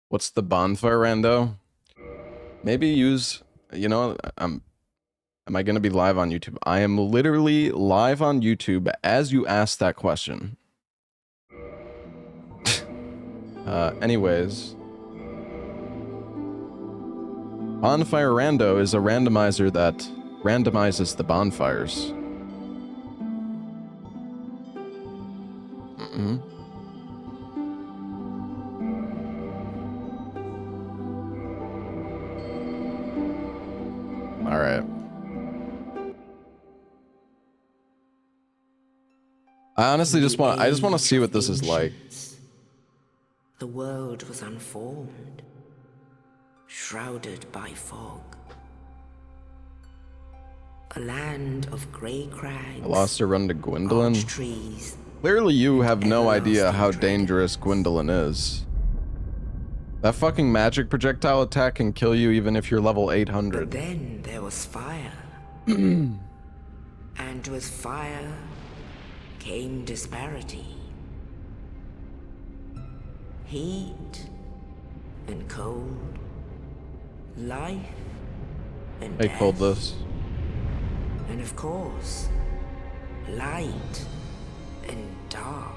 What's the bonfire rando? Maybe use, you know, am I gonna be live on YouTube? I am literally live on YouTube as you asked that question. Anyways. Bonfire rando is a randomizer that randomizes the bonfires. All right. I honestly just want to see what this is like. The world was unformed, shrouded by fog. A land of grey crags. I lost a run to Gwendolyn. Trees. Clearly you have no idea how dangerous Gwendolyn is. That fucking magic projectile attack can kill you even if you're level 800. But then there was fire. And with fire came disparity. Heat and cold. Life and death. Hey, cold this. And of course, light and dark.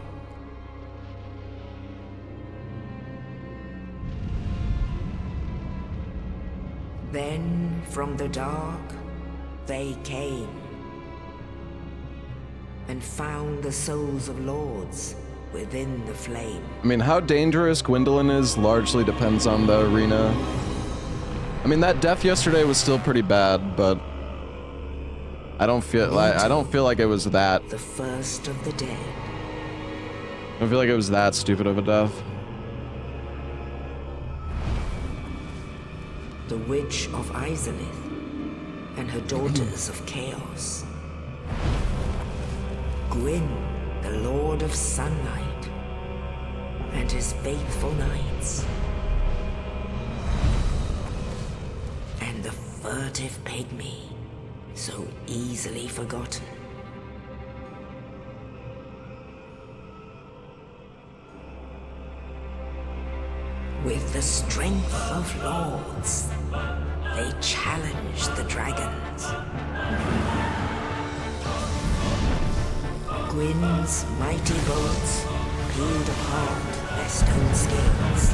Then from the dark, they came and found the souls of lords within the flame. I mean, how dangerous Gwendolyn is largely depends on the arena. I mean, that death yesterday was still pretty bad, but I don't feel like it was that. The first of the dead. I don't feel like it was that stupid of a death. The Witch of Izalith and her daughters of Chaos. Gwyn, the Lord of Sunlight, and his faithful knights. And the furtive pygmy, so easily forgotten. With the strength of lords, they challenged the dragons. Gwyn's mighty bolts peeled apart their stone scales.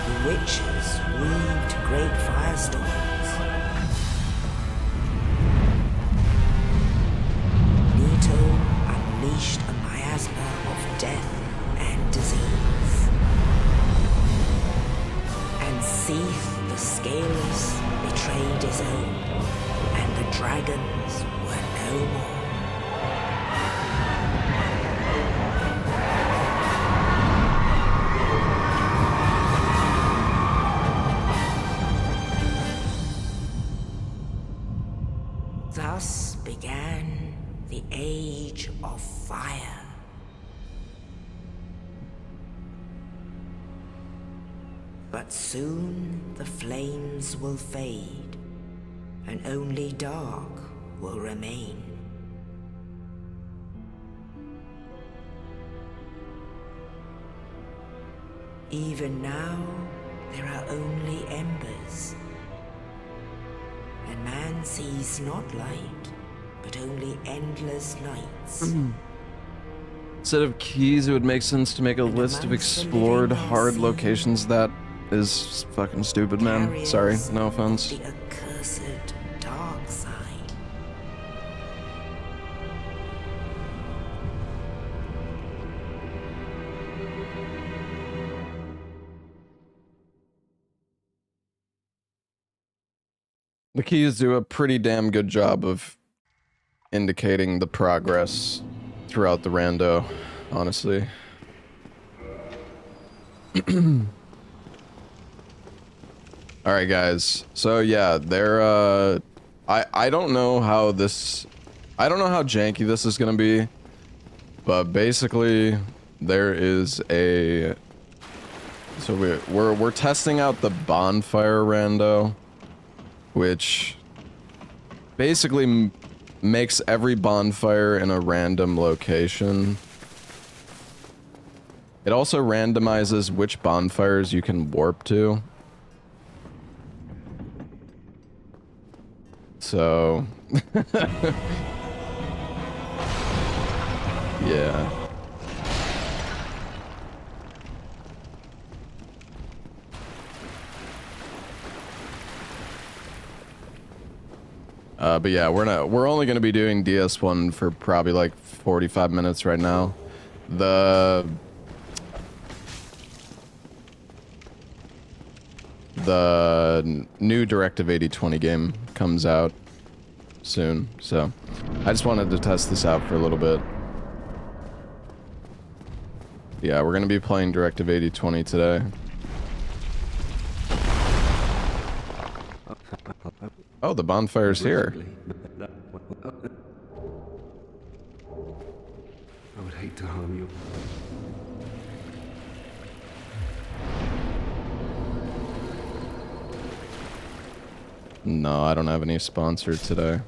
The witches weaved great firestorms. Nito unleashed a miasma of death and disease. And Seath, the Scaleless, betrayed his own, and the dragons were no more. Thus began the Age of Fire. But soon the flames will fade, and only dark will remain. Even now, there are only embers. And man sees not light, but only endless nights. Instead of keys, it would make sense to make a list of explored hard locations. That is fucking stupid, man. Sorry, no offense. The accursed dark side. The keys do a pretty damn good job of indicating the progress throughout the rando, honestly. Alright guys, so yeah, they're I don't know how janky this is gonna be, but basically there is a, so we're testing out the bonfire rando, which basically makes every bonfire in a random location. It also randomizes which bonfires you can warp to. So... yeah. But yeah, we're only gonna be doing DS1 for probably like 45 minutes right now. The new Directive 8020 game comes out soon, so I just wanted to test this out for a little bit. Yeah, we're gonna be playing Directive 8020 today. Oh, the bonfire's here. I would hate to harm you. No, I don't have any sponsor today.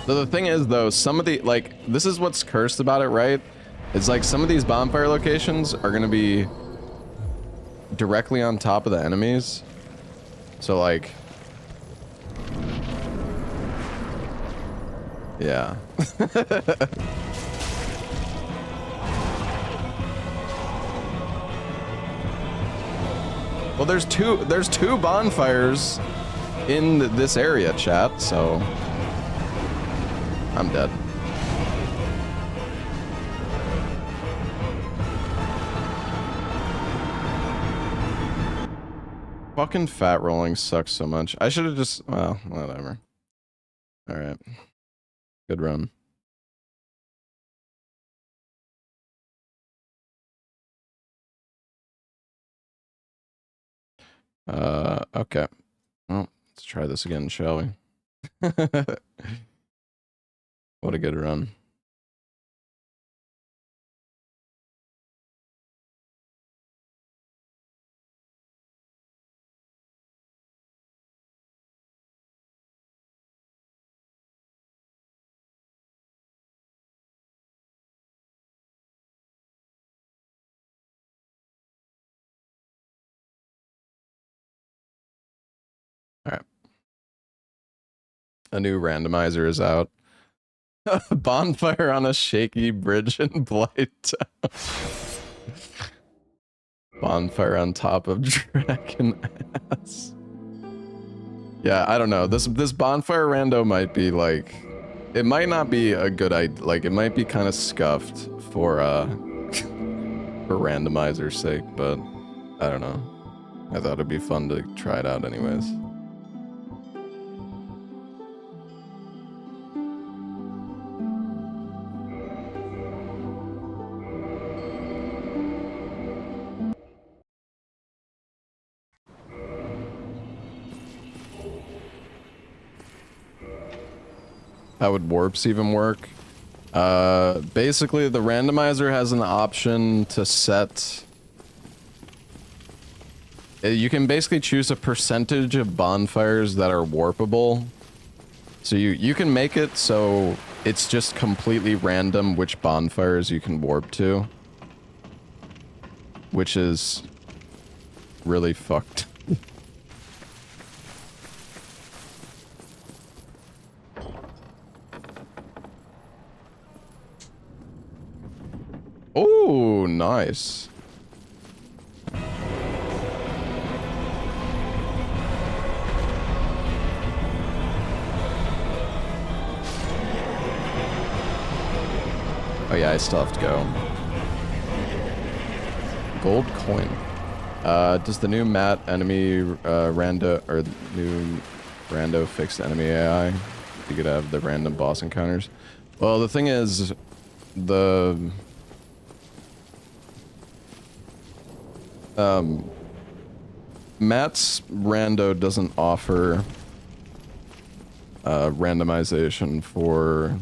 So the thing is, though, some of the, like, this is what's cursed about it, right? It's like some of these bonfire locations are gonna be directly on top of the enemies. So, like... yeah. Well, there's two bonfires in this area, chat, so... I'm dead. Fucking fat rolling sucks so much. I should have just... well, whatever. Alright. Good run. Okay. Well, let's try this again, shall we? What a good run. Alright. A new randomizer is out. Bonfire on a shaky bridge in Blight Town. Bonfire on top of dragon ass. Yeah, I don't know. This bonfire rando might be like, it might not be a good idea. Like, it might be kind of scuffed for for randomizer's sake, but I don't know. I thought it'd be fun to try it out anyways. How would warps even work? Basically, the randomizer has an option to set... You can basically choose a percentage of bonfires that are warpable. So you can make it so it's just completely random which bonfires you can warp to. Which is really fucked. Oh, nice. Oh yeah, I still have to go. Gold coin. Does the new mat enemy rando or new rando fix enemy AI? You could have the random boss encounters. Well, the thing is, the Matt's rando doesn't offer randomization for,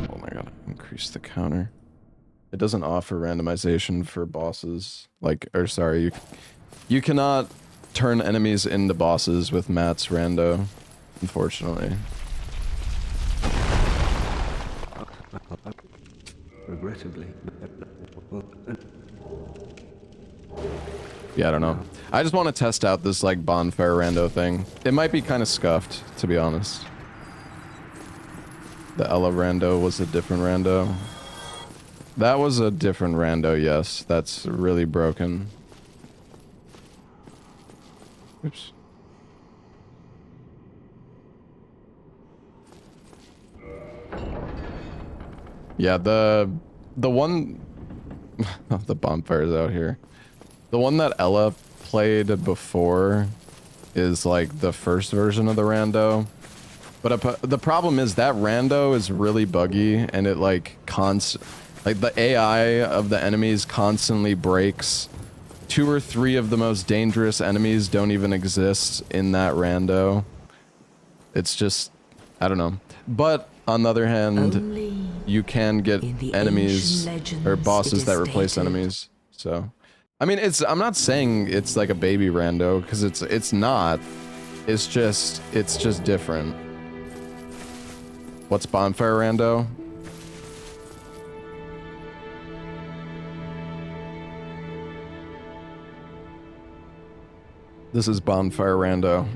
oh my god, increase the counter. It doesn't offer randomization for bosses, like, or sorry, you cannot turn enemies into bosses with Matt's rando, unfortunately. Regrettably. Yeah, I don't know. I just want to test out this, like, bonfire rando thing. It might be kind of scuffed, to be honest. The Ella rando was a different rando. That was a different rando, yes. That's really broken. Oops. Yeah, the one... the bonfire's out here. The one that Ella played before is like the first version of the rando. But the problem is that rando is really buggy and it like the AI of the enemies constantly breaks. 2 or 3 of the most dangerous enemies don't even exist in that rando. It's just, I don't know. But on the other hand, Only you can get enemies or bosses that replace stated. enemies. So, I mean, I'm not saying it's like a baby rando because it's not. It's just different. What's bonfire rando? This is bonfire rando.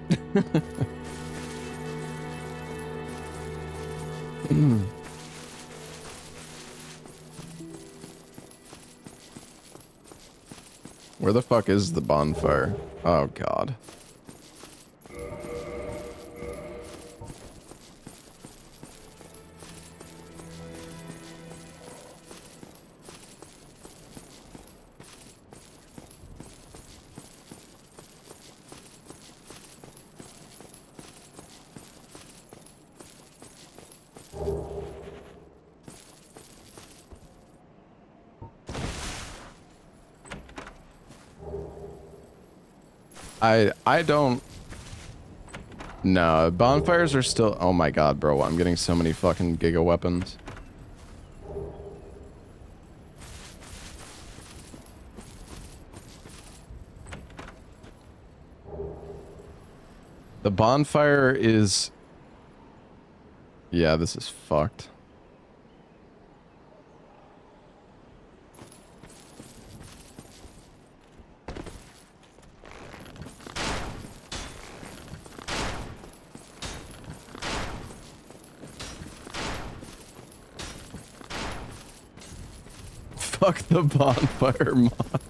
Where the fuck is the bonfire? Oh god. I don't... No, bonfires are still... Oh my god, bro, I'm getting so many fucking giga weapons. The bonfire is... Yeah, this is fucked. Fuck the bonfire mod.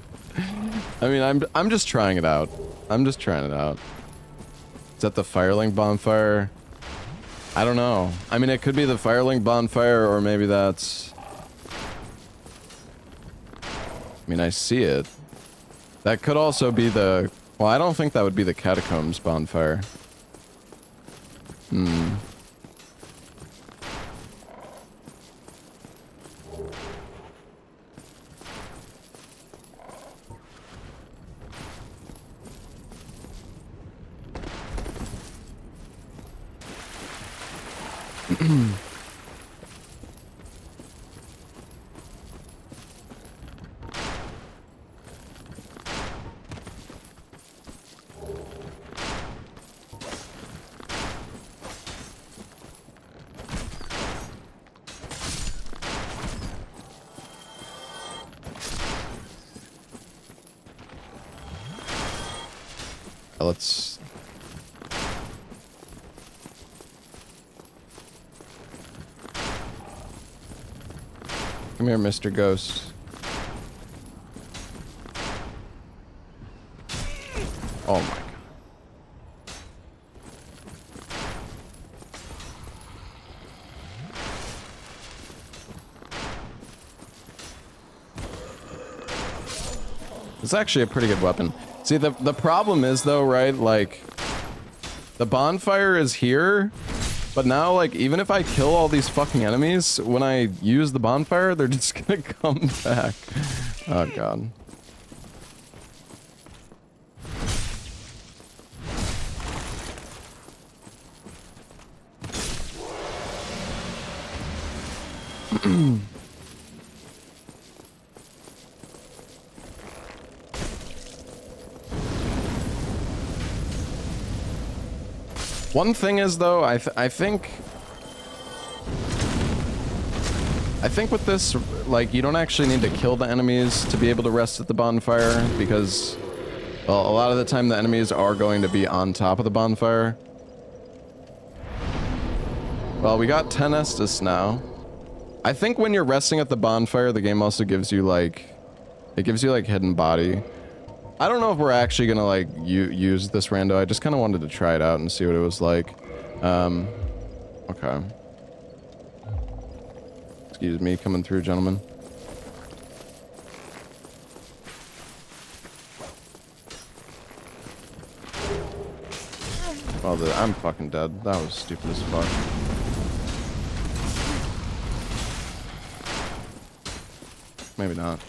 I mean, I'm just trying it out. I'm just trying it out. Is that the Firelink bonfire? I don't know. I mean, it could be the Firelink bonfire, or maybe that's... I mean, I see it. That could also be the... Well, I don't think that would be the Catacombs bonfire. Hmm. Let's... Come here, Mr. Ghost. Oh my god. It's actually a pretty good weapon. See, the problem is though, right, like, the bonfire is here, But now, like, even if I kill all these fucking enemies, when I use the bonfire, they're just gonna come back. Oh, God. One thing is, though, I think with this, like, you don't actually need to kill the enemies to be able to rest at the bonfire, because, well, a lot of the time the enemies are going to be on top of the bonfire. Well, we got 10 Estus now. I think when you're resting at the bonfire, the game also gives you, like, it gives you, like, hidden body. I don't know if we're actually gonna, like, use this rando. I just kind of wanted to try it out and see what it was like. Okay. Excuse me, coming through, gentlemen. Oh, I'm fucking dead. That was stupid as fuck. Maybe not.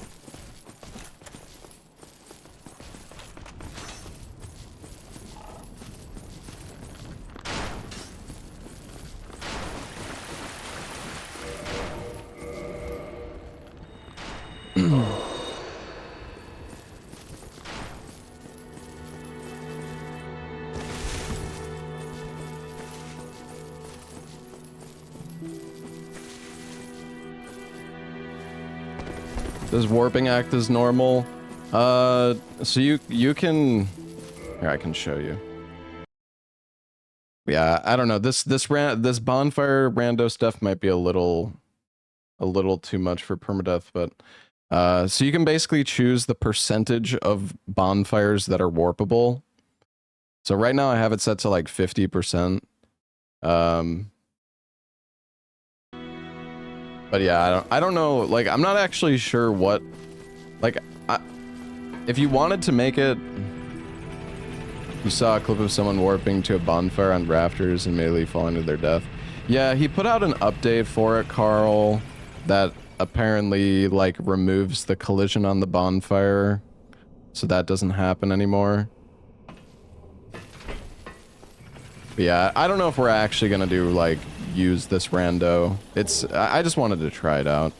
Does warping act as normal? So you can... Here, I can show you. Yeah, I don't know. This bonfire rando stuff might be a little too much for permadeath, but so you can basically choose the percentage of bonfires that are warpable. So right now I have it set to like 50%. But yeah, I don't know, like, I'm not actually sure what, like, if you wanted to make it, you saw a clip of someone warping to a bonfire on rafters and immediately falling to their death. Yeah, he put out an update for it, Carl, that apparently, like, removes the collision on the bonfire, so that doesn't happen anymore. But yeah, I don't know if we're actually gonna do, like, use this rando. I just wanted to try it out.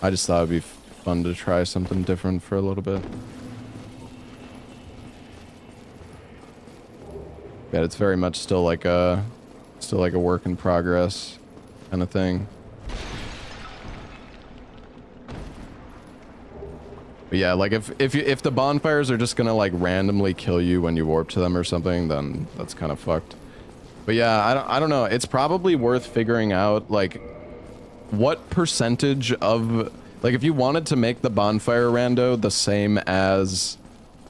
I just thought it'd be fun to try something different for a little bit. Yeah, it's very much still like a work in progress kind of thing. But yeah, like if the bonfires are just gonna like randomly kill you when you warp to them or something, then that's kind of fucked. But yeah, I don't know. It's probably worth figuring out, like, what percentage of... Like, if you wanted to make the bonfire rando the same as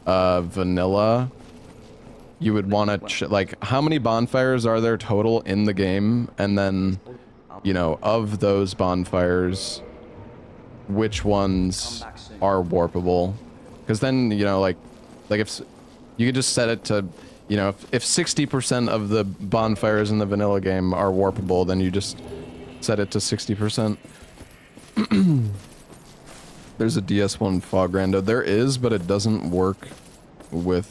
vanilla, you would want to... Like, how many bonfires are there total in the game? And then, you know, of those bonfires, which ones are warpable? Because then, you know, like if... You could just set it to... You know, if 60% of the bonfires in the vanilla game are warpable, then you just set it to 60%. There's a DS1 fog rando. There is, but it doesn't work with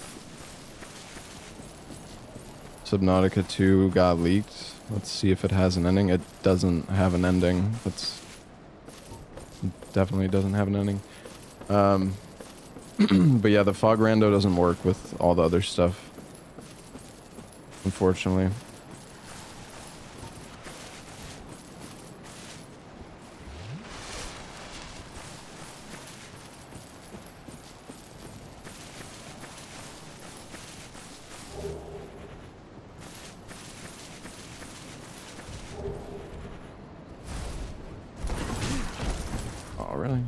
Subnautica 2 got leaked. Let's see if it has an ending. It doesn't have an ending. It definitely doesn't have an ending. But yeah, the fog rando doesn't work with all the other stuff, unfortunately. Oh, really?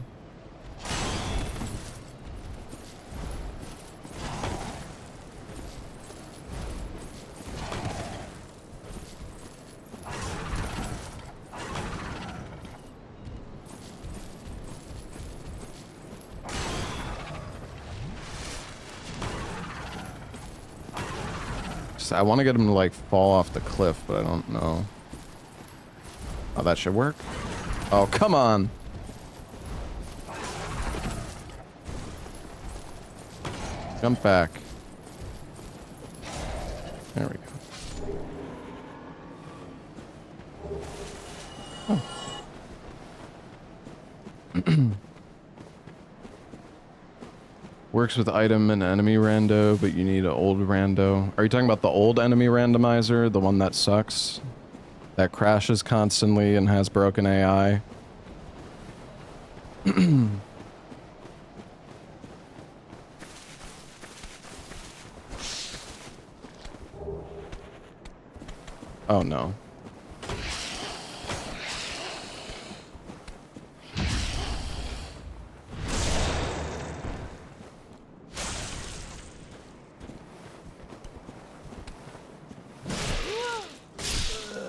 I want to get him to like fall off the cliff, but I don't know. Oh, that should work. Oh, come on. Jump back. There we go. Oh. Works with item and enemy rando, but you need an old rando. Are you talking about the old enemy randomizer? The one that sucks? That crashes constantly and has broken AI? Oh no.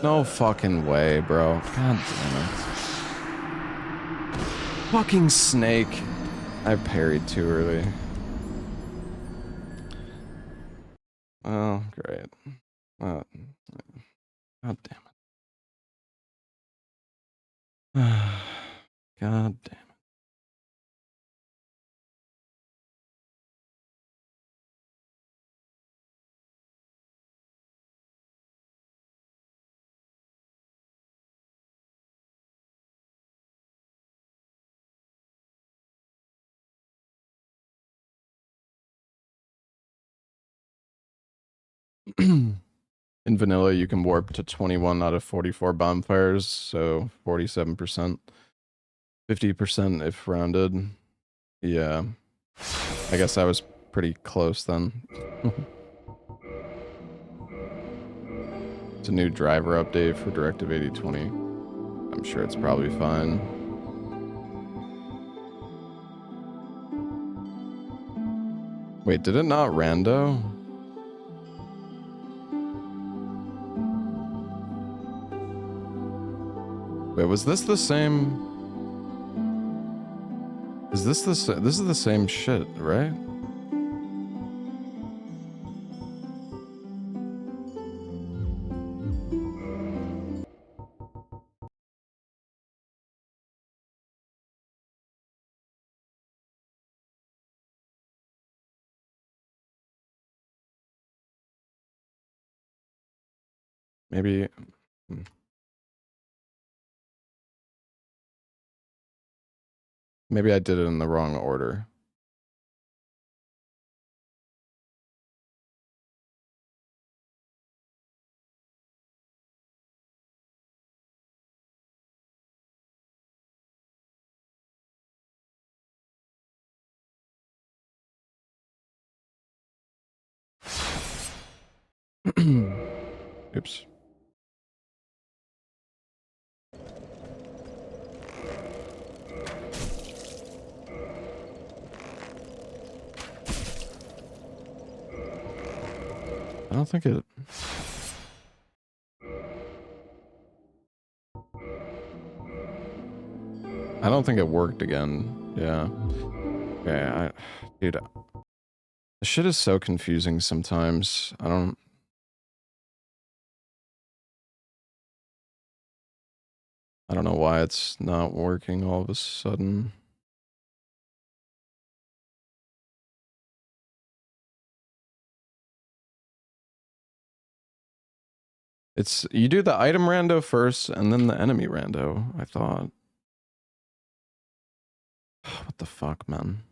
No fucking way, bro. God damn it. Fucking snake. I parried too early. Oh, great. God damn it. God damn it. In vanilla, you can warp to 21 out of 44 bonfires, so 47%. 50% if rounded. Yeah. I guess I was pretty close then. It's a new driver update for Directive 8020. I'm sure it's probably fine. Wait, did it not rando? Wait, was this the same? Is this the this is the same shit, right? Maybe. Maybe I did it in the wrong order. Oops. I don't think it... I don't think it worked again. Yeah. Yeah, dude, this shit is so confusing sometimes. I don't know why it's not working all of a sudden. It's, you do the item rando first and then the enemy rando, I thought. What the fuck, man?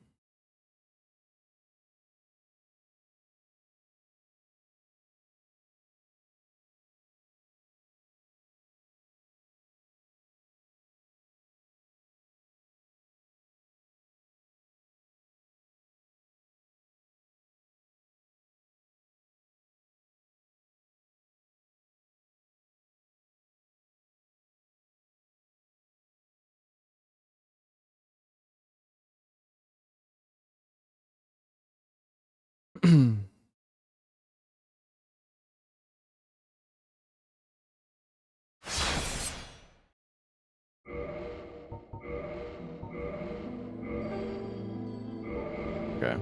Okay.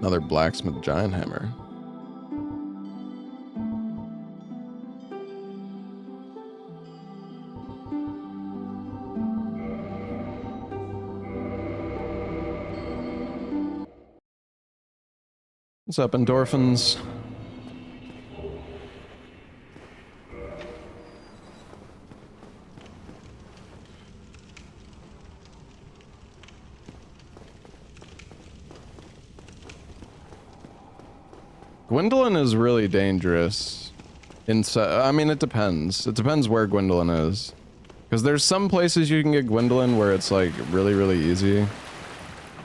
Another blacksmith giant hammer. What's up, endorphins? Gwendolyn is really dangerous. I mean, it depends. It depends where Gwendolyn is. Because there's some places you can get Gwendolyn where it's like really, really easy.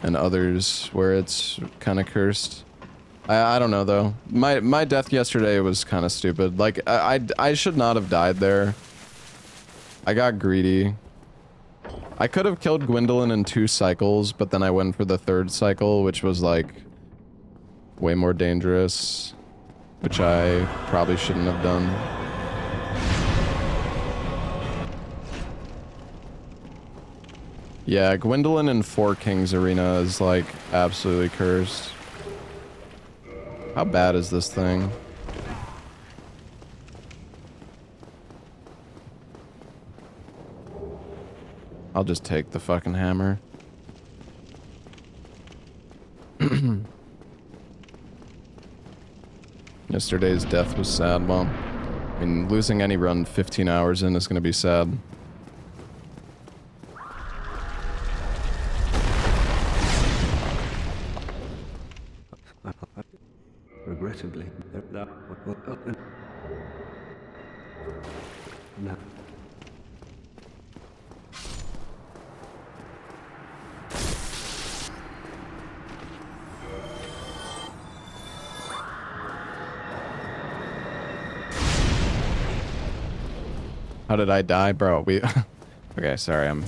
And others where it's kind of cursed. I don't know though. My death yesterday was kind of stupid. Like, I should not have died there. I got greedy. I could have killed Gwendolyn in 2 cycles, but then I went for the 3rd cycle, which was like way more dangerous, which I probably shouldn't have done. Yeah, Gwendolyn in 4 Kings Arena is like absolutely cursed. How bad is this thing? I'll just take the fucking hammer. Yesterday's death was sad. Well, I mean, losing any run 15 hours in is gonna be sad. Regrettably, no. How did I die? Bro, okay, sorry, I'm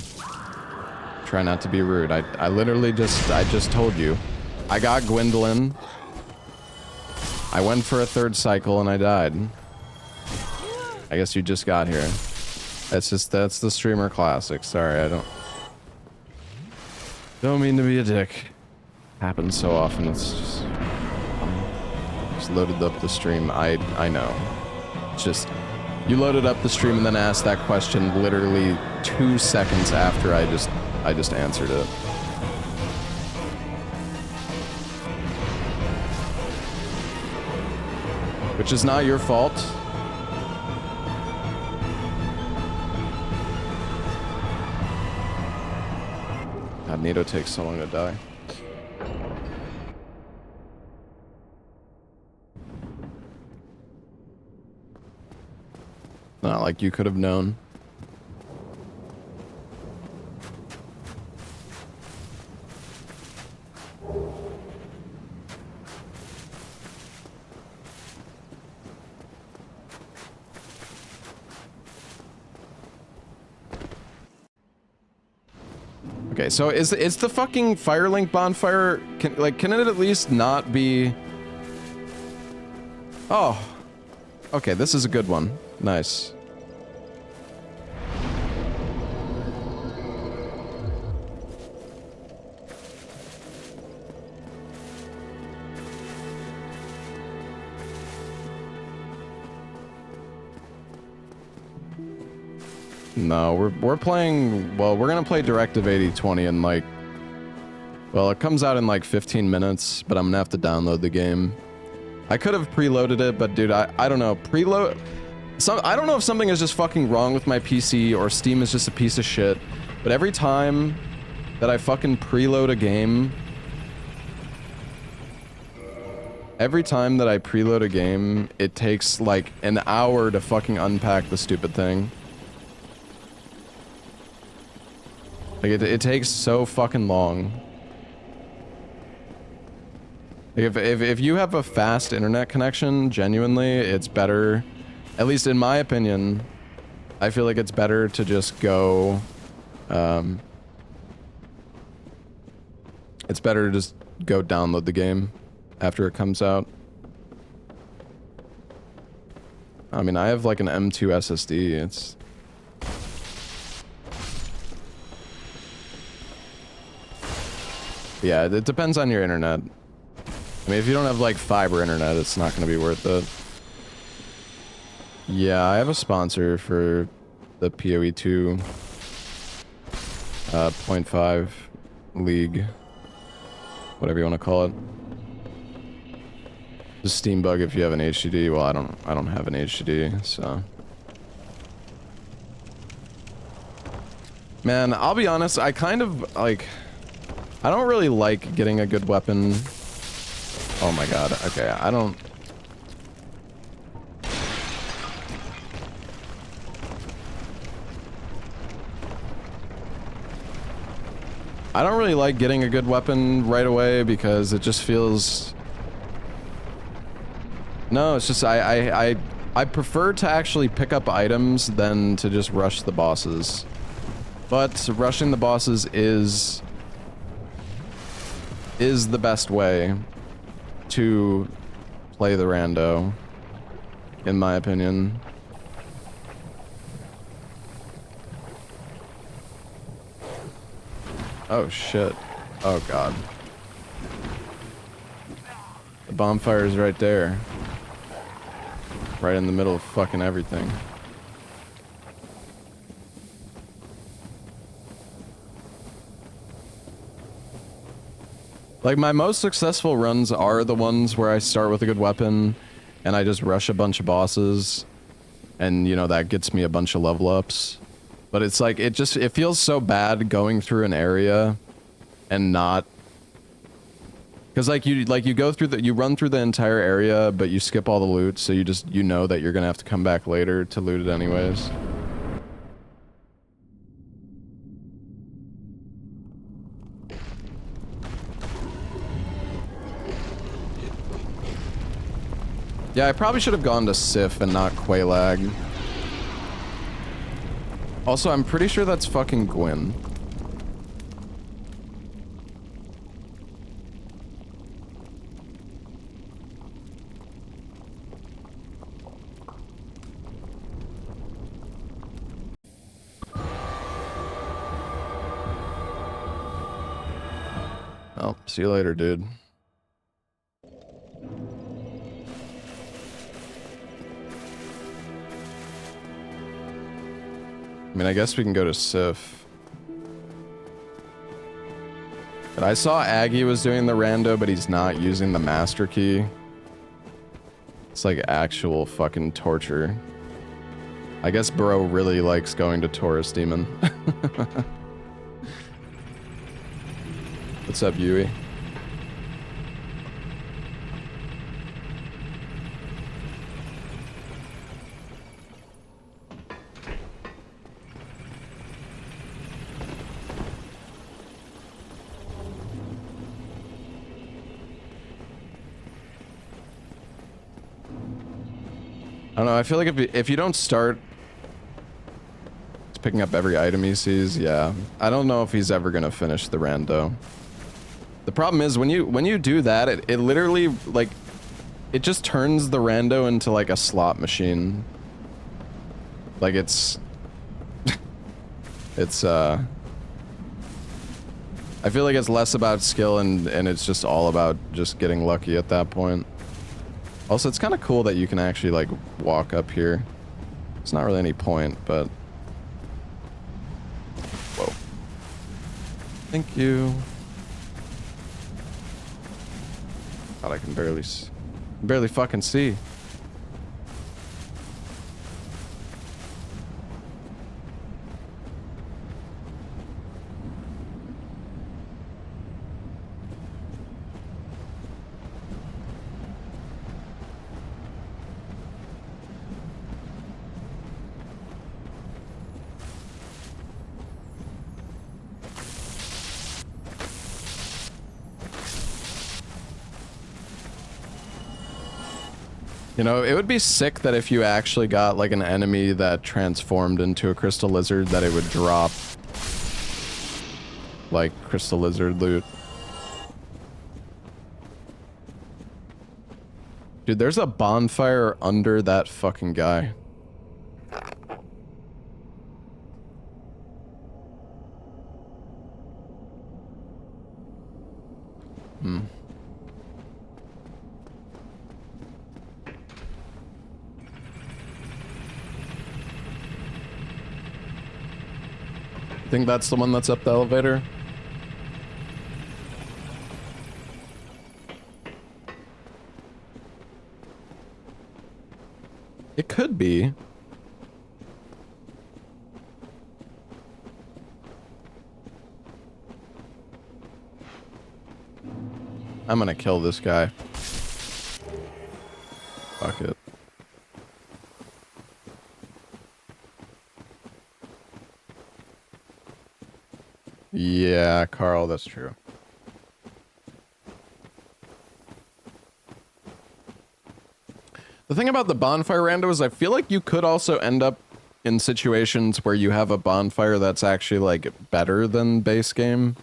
trying not to be rude. I literally just told you. I got Gwendolyn. I went for a 3rd cycle and I died. I guess you just got here. That's the streamer classic. Sorry, I don't mean to be a dick. Happens so often, it's just loaded up the stream. I know. It's just, you loaded up the stream and then asked that question literally 2 seconds after I just answered it. Which is not your fault. God, Nito takes so long to die. Not like you could have known. Okay, so is the fucking Firelink bonfire, can it at least not be... Oh. Okay, this is a good one. Nice. No, we're playing, well, we're gonna play Directive 8020 in like, well, it comes out in like 15 minutes, but I'm gonna have to download the game. I could have preloaded it, but dude, I don't know, I don't know if something is just fucking wrong with my PC or Steam is just a piece of shit, but every time that I fucking preload a game, it takes like an hour to fucking unpack the stupid thing. Like, it takes so fucking long. Like, if you have a fast internet connection, genuinely, it's better, at least in my opinion, I feel like it's better to just go, it's better to just go download the game after it comes out. I mean, I have like an M2 SSD, it's... Yeah, it depends on your internet. I mean, if you don't have like fiber internet, it's not going to be worth it. Yeah, I have a sponsor for the PoE 2 .5 league, whatever you want to call it. Just Steam bug if you have an HDD. Well, I don't have an HDD, so. Man, I'll be honest, I kind of like, I don't really like getting a good weapon. Oh my god, okay, I don't really like getting a good weapon right away because it just feels... No, it's just I prefer to actually pick up items than to just rush the bosses. But rushing the bosses is the best way to play the rando, in my opinion. Oh shit. Oh god. The bonfire is right there. Right in the middle of fucking everything. Like, my most successful runs are the ones where I start with a good weapon and I just rush a bunch of bosses and, you know, that gets me a bunch of level ups. But it's like, it feels so bad going through an area and not... Because you go through you run through the entire area, but you skip all the loot, so you know that you're gonna have to come back later to loot it anyways. Yeah, I probably should have gone to Sif and not Qualag. Also, I'm pretty sure that's fucking Gwyn. Well, see you later, dude. I mean, I guess we can go to Sif. But I saw Aggie was doing the rando, but he's not using the master key. It's like actual fucking torture. I guess bro really likes going to Taurus Demon. What's up, Yui? I don't know, I feel like if you don't start picking up every item he sees, yeah. I don't know if he's ever gonna finish the rando. The problem is when you do that, it literally, like, it just turns the rando into like a slot machine. Like it's I feel like it's less about skill and it's just all about just getting lucky at that point. Also, it's kind of cool that you can actually, like, walk up here. It's not really any point, but... Whoa. Thank you. God, I can barely fucking see. You know, it would be sick that if you actually got, like, an enemy that transformed into a crystal lizard, that it would drop, like, crystal lizard loot. Dude, there's a bonfire under that fucking guy. Think that's the one that's up the elevator? It could be. I'm gonna kill this guy. Fuck it. Yeah, Carl, that's true. The thing about the bonfire rando is I feel like you could also end up in situations where you have a bonfire that's actually, like, better than base game.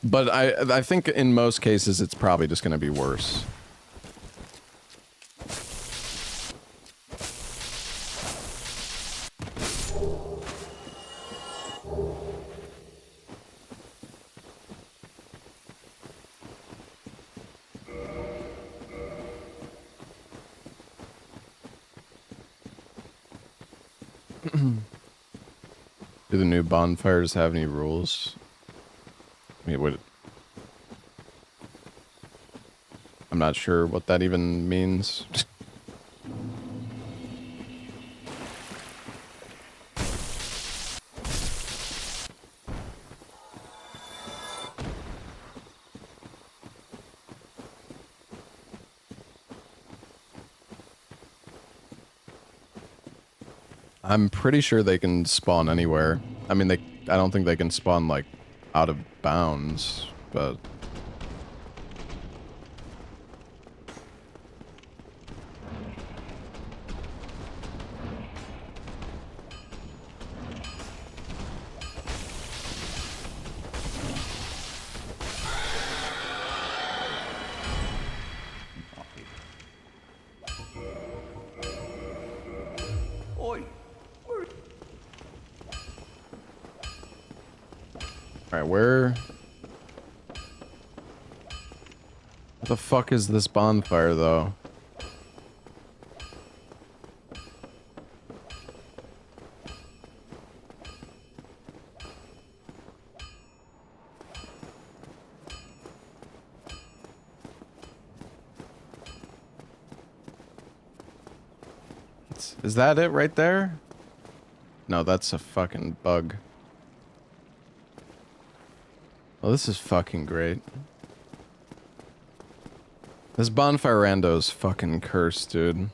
But I think in most cases it's probably just gonna be worse. Do the new bonfires have any rules? I mean, what? I'm not sure what that even means. I'm pretty sure they can spawn anywhere. I mean, I don't think they can spawn, like, out of bounds, but... Alright, where the fuck is this bonfire, though? Is that it right there? No, that's a fucking bug. Well, this is fucking great. This bonfire rando is fucking cursed, dude.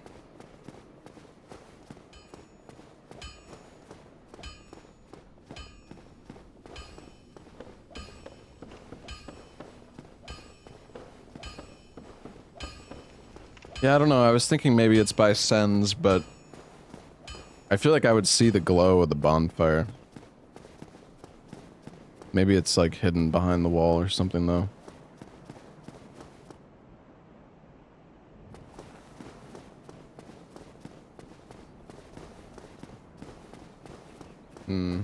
Yeah, I don't know. I was thinking maybe it's by Sens, but I feel like I would see the glow of the bonfire. Maybe it's like hidden behind the wall or something, though. Hmm.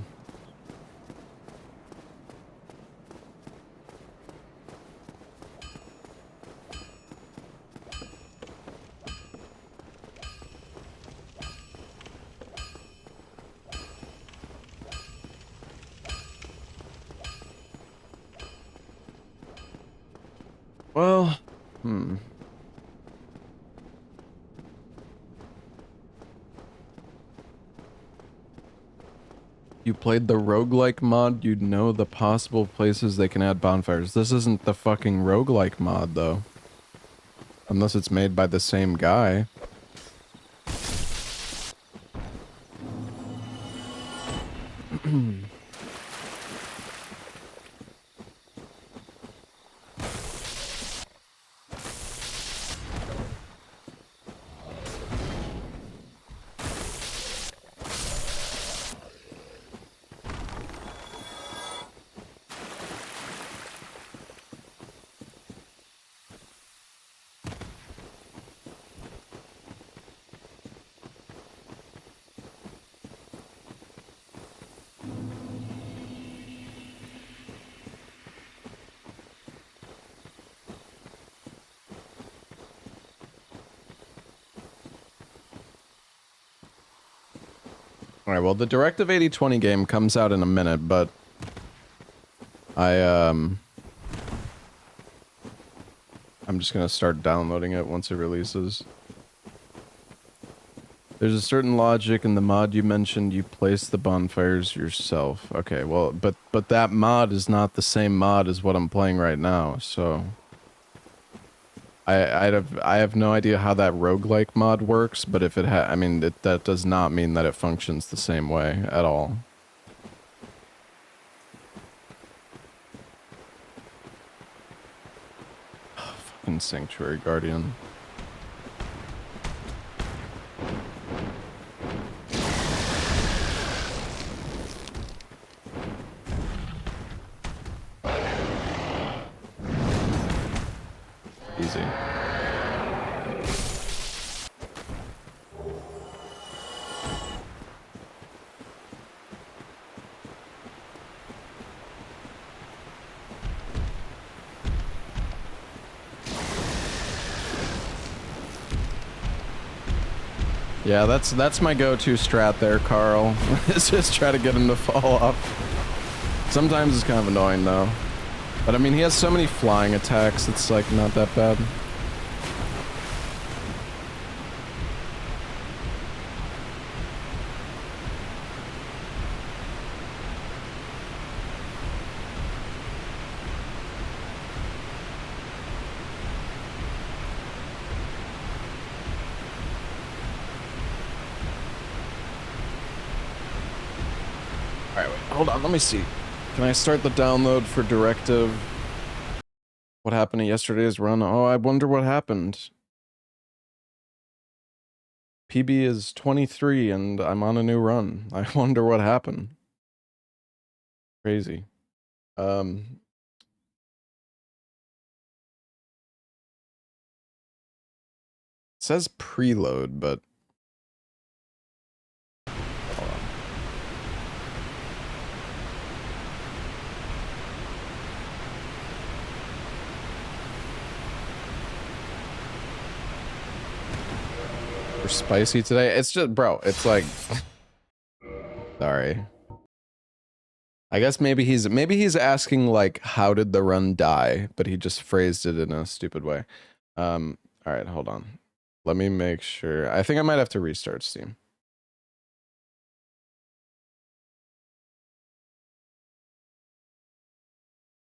Well, You played the roguelike mod, you'd know the possible places they can add bonfires. This isn't the fucking roguelike mod, though. Unless it's made by the same guy. Alright, well, the Directive 8020 game comes out in a minute, but I'm just gonna start downloading it once it releases. There's a certain logic in the mod you mentioned. You place the bonfires yourself. Okay, well, but that mod is not the same mod as what I'm playing right now, so I have no idea how that roguelike mod works, but if it I mean, that does not mean that it functions the same way at all. Fucking Sanctuary Guardian. Easy. Yeah, that's my go-to strat there, Carl. Is just try to get him to fall off. Sometimes it's kind of annoying though. But I mean, he has so many flying attacks, it's like not that bad. Alright, wait, hold on, let me see. Can I start the download for Directive? What happened to yesterday's run? Oh, I wonder what happened. PB is 23 and I'm on a new run. I wonder what happened. Crazy. It says preload, but hold on. We're spicy today. It's just, bro, it's like sorry. I guess maybe he's asking like how did the run die, but he just phrased it in a stupid way. All right, hold on. Let me make sure. I think I might have to restart Steam.